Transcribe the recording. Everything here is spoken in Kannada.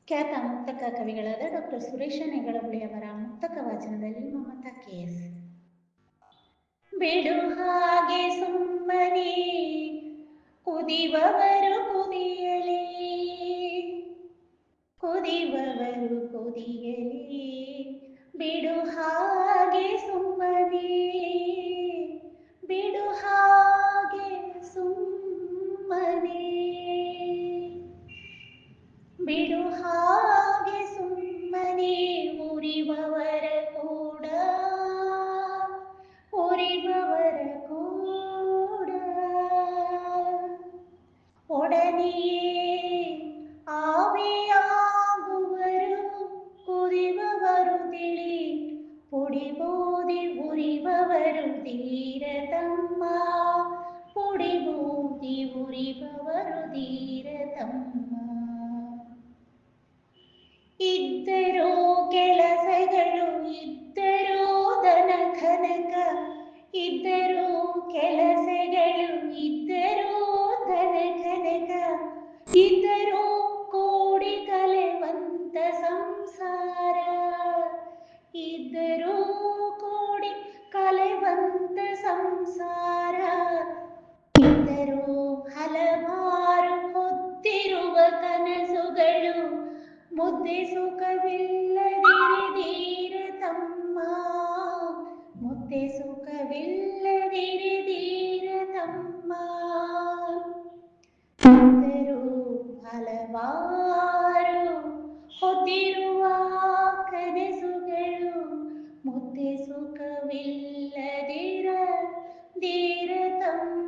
ಖ್ಯಾತ ಮುಕ್ತಕ ಕವಿಗಳಾದ ಡಾಕ್ಟರ್ ಸುರೇಶ ನೆಗಳಗುಳಿಯವರ ಮುಕ್ತಕ ವಾಚನದಲ್ಲಿ ಮಮತಾ ಕೆಎಸ್. ಬಿಡು ಹಾಗೆ ಸುಮ್ಮನೆ ಕುದಿಯುವವರು ಕುದಿಯಲಿ, ಕುದಿಯುವವರು ಕುದಿಯಲಿ, ಬಿಡು ಹಾಗೆ ಸುಮ್ಮನೆ, ಬಿಡು ಹಾಗೆ ಸುಮ್ಮನೆ, ಬಿಡು ಹಾಗೆ ಸುಮ್ಮನೆ, ಉರಿಬವರ ಕೂಡ, ಉರಿಬವರ ಕೂಡ ಒಡನೆಯೇ ಆವಿಯಾಗುವರು, ಕುದಿಯುವವರು ತಿಳಿ, ಪುಡಿಬೋದಿ ಉರಿಬವರು ಧೀರ ತಮ್ಮ, ಪುಡಿಬೋದಿ ಉರಿಬವರು ಧೀರ ತಮ್ಮ. ಇದ್ದರೋ ಕೆಲಸಗಳು, ಇದ್ದರೋ ದನ ಕನಕ, ಇದ್ದರೋ ಕೆಲಸಗಳು, ಇದ್ದರೋ ಧನ ಕನಕ, ಇದ್ದರೋ ಕೋಡಿ ಕಲೆವಂತ ಸಂಸಾರ, ಇದ್ದರೋ ಕೋಡಿ ಕಲೆವಂತ ಸಂಸಾರ, ಇದ್ದರೋ ಹಲವಾರು ಹೊತ್ತಿರುವ ಕನಸುಗಳು, ಮುದ್ದೆ ಸುಖವಿಲ್ಲದಿರೆ ಧೀರ ತಮ್ಮ, ಮುದ್ದೆ ಸುಖವಿಲ್ಲದಿರೆ ಧೀರ ತಮ್ಮ. ಇದ್ದರೂ ಹಲವಾರು ಹೊತ್ತಿರುವ ಕನಸುಗಳು, ಮುದ್ದೆ ಸುಖವಿಲ್ಲದಿರ ಧೀರ ತಮ್ಮ.